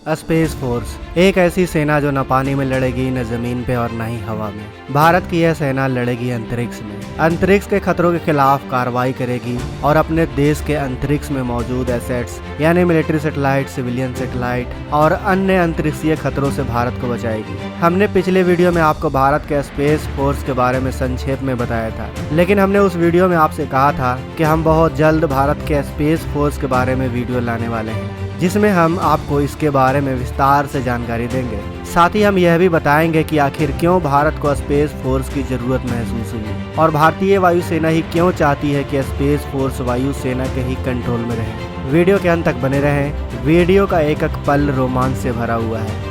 Space force एक ऐसी सेना जो न पानी में लड़ेगी, न जमीन पे और न ही हवा में। भारत की यह सेना लड़ेगी अंतरिक्ष में। अंतरिक्ष के खतरों के खिलाफ कार्रवाई करेगी और अपने देश के अंतरिक्ष में मौजूद एसेट्स यानी मिलिट्री सैटेलाइट, सिविलियन सैटेलाइट और अन्य अंतरिक्षीय खतरों से भारत को बचाएगी। हमने पिछले वीडियो में आपको भारत के स्पेस फोर्स के बारे में संक्षेप में बताया था, लेकिन हमने उस वीडियो में आपसे कहा था कि हम बहुत जल्द भारत के स्पेस फोर्स के बारे में वीडियो लाने वाले हैं, जिसमें हम आपको इसके बारे में विस्तार से जानकारी देंगे। साथ ही हम यह भी बताएंगे कि आखिर क्यों भारत को स्पेस फोर्स की जरूरत महसूस हुई और भारतीय वायुसेना ही क्यों चाहती है कि स्पेस फोर्स वायुसेना के ही कंट्रोल में रहे। वीडियो के अंत तक बने रहें। वीडियो का एक एक पल रोमांच से भरा हुआ है।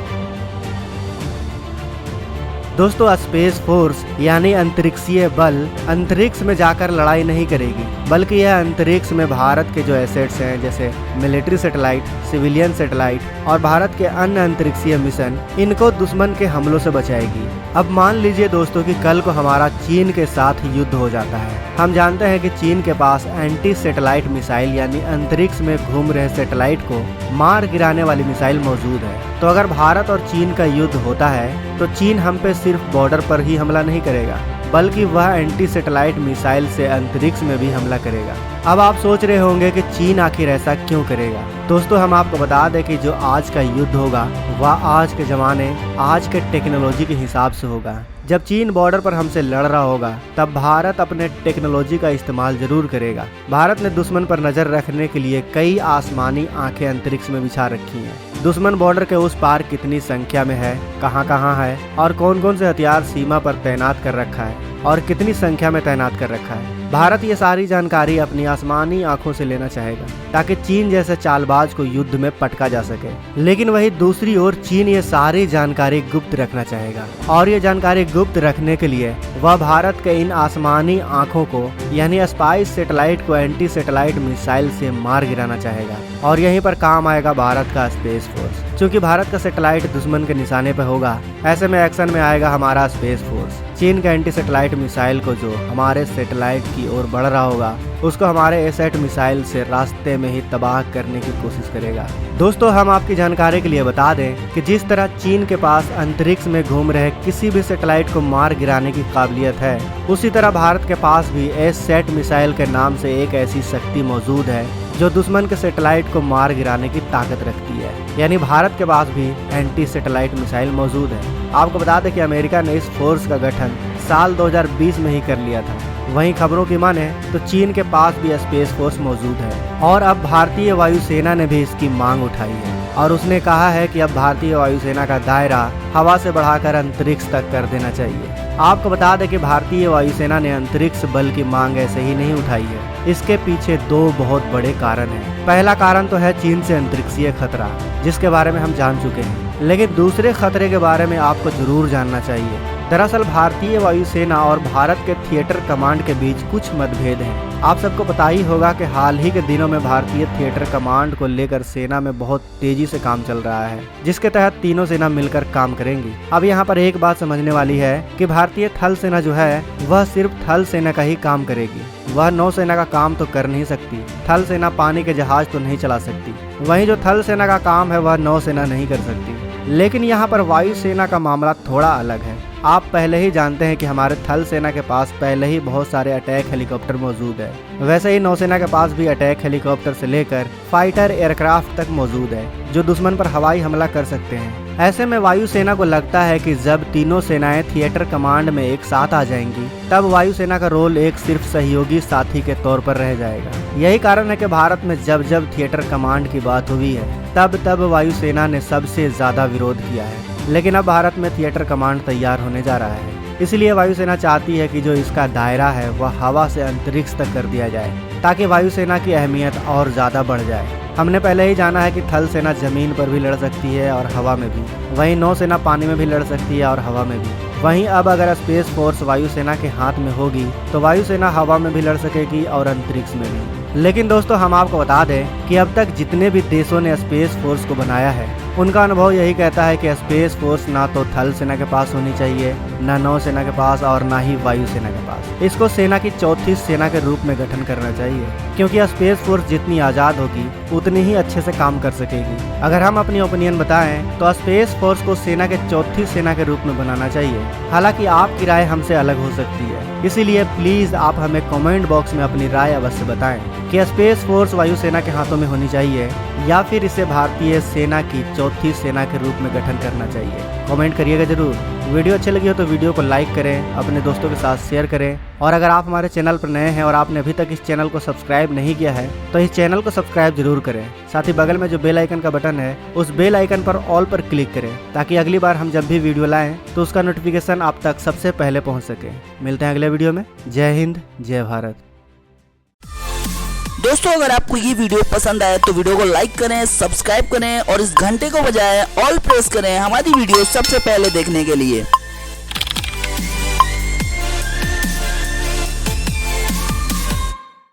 दोस्तों, स्पेस फोर्स यानी अंतरिक्षीय बल अंतरिक्ष में जाकर लड़ाई नहीं करेगी, बल्कि यह अंतरिक्ष में भारत के जो एसेट्स हैं जैसे मिलिट्री सैटेलाइट, सिविलियन सैटेलाइट और भारत के अन्य अंतरिक्षीय मिशन, इनको दुश्मन के हमलों से बचाएगी। अब मान लीजिए दोस्तों कि कल को हमारा चीन के साथ युद्ध हो जाता है। हम जानते हैं कि चीन के पास एंटी सैटेलाइट मिसाइल यानी अंतरिक्ष में घूम रहे सैटेलाइट को मार गिराने वाली मिसाइल मौजूद है। तो अगर भारत और चीन का युद्ध होता है तो चीन हम पे सिर्फ बॉर्डर पर ही हमला नहीं करेगा, बल्कि वह एंटी सैटेलाइट मिसाइल से अंतरिक्ष में भी हमला करेगा। अब आप सोच रहे होंगे कि चीन आखिर ऐसा क्यों करेगा। दोस्तों, हम आपको बता दें कि जो आज का युद्ध होगा वह आज के ज़माने, आज के टेक्नोलॉजी के हिसाब से होगा। जब चीन बॉर्डर पर हमसे लड़ रहा होगा तब भारत अपने टेक्नोलॉजी का इस्तेमाल जरूर करेगा। भारत ने दुश्मन पर नजर रखने के लिए कई आसमानी आंखें अंतरिक्ष में बिछा रखी हैं। दुश्मन बॉर्डर के उस पार कितनी संख्या में है, कहां है और कौन कौन से हथियार सीमा पर तैनात कर रखा है और कितनी संख्या में तैनात कर रखा है। भारत ये सारी जानकारी अपनी आसमानी आंखों से लेना चाहेगा ताकि चीन जैसे चालबाज को युद्ध में पटका जा सके। लेकिन वही दूसरी ओर चीन ये सारी जानकारी गुप्त रखना चाहेगा और ये जानकारी गुप्त रखने के लिए वह भारत के इन आसमानी आंखों को यानी स्पाइस सैटेलाइट को एंटी सैटेलाइट मिसाइल से मार गिराना चाहेगा। और यहीं पर काम आएगा भारत का स्पेस फोर्स। क्योंकि भारत का सैटेलाइट दुश्मन के निशाने पर होगा, ऐसे में एक्शन में आएगा हमारा स्पेस फोर्स। चीन के एंटी सैटेलाइट मिसाइल को जो हमारे सैटेलाइट की ओर बढ़ रहा होगा उसको हमारे एसेट मिसाइल से रास्ते में ही तबाह करने की कोशिश करेगा। दोस्तों, हम आपकी जानकारी के लिए बता दें कि जिस तरह चीन के पास अंतरिक्ष में घूम रहे किसी भी सैटेलाइट को मार गिराने की काबिलियत है, उसी तरह भारत के पास भी एसेट मिसाइल के नाम से एक ऐसी शक्ति मौजूद है जो दुश्मन के सैटेलाइट को मार गिराने की ताकत रखती है। यानी भारत के पास भी एंटी सैटेलाइट मिसाइल मौजूद है। आपको बता दें कि अमेरिका ने इस फोर्स का गठन साल 2020 में ही कर लिया था। वहीं खबरों की माने तो चीन के पास भी स्पेस फोर्स मौजूद है और अब भारतीय वायुसेना ने भी इसकी मांग उठाई है और उसने कहा है कि अब भारतीय वायुसेना का दायरा हवा से बढ़ाकर अंतरिक्ष तक कर देना चाहिए। आपको बता दें कि भारतीय वायुसेना ने अंतरिक्ष बल की मांग ऐसे ही नहीं उठाई है। इसके पीछे दो बहुत बड़े कारण हैं। पहला कारण तो है चीन से अंतरिक्षीय खतरा, जिसके बारे में हम जान चुके हैं, लेकिन दूसरे खतरे के बारे में आपको जरूर जानना चाहिए। दरअसल भारतीय वायुसेना और भारत के थिएटर कमांड के बीच कुछ मतभेद हैं। आप सबको पता ही होगा कि हाल ही के दिनों में भारतीय थिएटर कमांड को लेकर सेना में बहुत तेजी से काम चल रहा है, जिसके तहत तीनों सेना मिलकर काम करेंगी। अब यहाँ पर एक बात समझने वाली है कि भारतीय थल सेना जो है वह सिर्फ थल सेना का ही काम करेगी। वह नौसेना का काम तो कर नहीं सकती। थल सेना पानी के जहाज तो नहीं चला सकती। वहीं जो थल सेना का काम है वह नौसेना नहीं कर सकती। लेकिन यहाँ पर वायुसेना का मामला थोड़ा अलग है। आप पहले ही जानते हैं कि हमारे थल सेना के पास पहले ही बहुत सारे अटैक हेलीकॉप्टर मौजूद है। वैसे ही नौसेना के पास भी अटैक हेलीकॉप्टर से लेकर फाइटर एयरक्राफ्ट तक मौजूद है जो दुश्मन पर हवाई हमला कर सकते हैं। ऐसे में वायुसेना को लगता है कि जब तीनों सेनाएं थिएटर कमांड में एक साथ आ जाएंगी तब वायुसेना का रोल एक सिर्फ सहयोगी साथी के तौर पर रह जाएगा। यही कारण है कि भारत में जब जब थिएटर कमांड की बात हुई है तब वायुसेना ने सबसे ज्यादा विरोध किया है। लेकिन अब भारत में थिएटर कमांड तैयार होने जा रहा है, इसलिए वायुसेना चाहती है कि जो इसका दायरा है वह हवा से अंतरिक्ष तक कर दिया जाए ताकि वायुसेना की अहमियत और ज़्यादा बढ़ जाए। हमने पहले ही जाना है कि थल सेना जमीन पर भी लड़ सकती है और हवा में भी, वहीं नौसेना पानी में भी लड़ सकती है और हवा में भी। वहीं अब अगर स्पेस फोर्स वायुसेना के हाथ में होगी तो वायुसेना हवा में भी लड़ सकेगी और अंतरिक्ष में भी। लेकिन दोस्तों, हम आपको बता दें कि अब तक जितने भी देशों ने स्पेस फोर्स को बनाया है उनका अनुभव यही कहता है कि स्पेस फोर्स ना तो थल सेना के पास होनी चाहिए, ना नौसेना के पास और ना ही वायु सेना के पास। इसको सेना की चौथी सेना के रूप में गठन करना चाहिए, क्योंकि स्पेस फोर्स जितनी आज़ाद होगी उतनी ही अच्छे से काम कर सकेगी। अगर हम अपनी ओपिनियन बताएं तो स्पेस फोर्स को सेना के चौथी सेना के रूप में बनाना चाहिए। हालांकि आपकी राय हमसे अलग हो सकती है, इसीलिए प्लीज आप हमें कमेंट बॉक्स में अपनी राय अवश्य बताएं कि स्पेस फोर्स वायुसेना के हाथों में होनी चाहिए या फिर इसे भारतीय सेना की चौथी सेना के रूप में गठन करना चाहिए। कमेंट करिएगा जरूर। वीडियो अच्छी लगी हो तो वीडियो को लाइक करें, अपने दोस्तों के साथ शेयर करें, और अगर आप हमारे चैनल पर नए हैं और आपने अभी तक इस चैनल को सब्सक्राइब नहीं किया है तो इस चैनल को सब्सक्राइब जरूर करें। साथ ही बगल में जो बेल आइकन का बटन है उस बेल आइकन पर ऑल पर क्लिक करें, ताकि अगली बार हम जब भी वीडियो लाएं तो उसका नोटिफिकेशन आप तक सबसे पहले पहुंच सके। मिलते हैं अगले वीडियो में। जय हिंद, जय भारत। दोस्तों, अगर आपको ये वीडियो पसंद आए तो वीडियो को लाइक करें, सब्सक्राइब करें और इस घंटे को बजाय ऑल प्रेस करें हमारी वीडियो सबसे पहले देखने के लिए।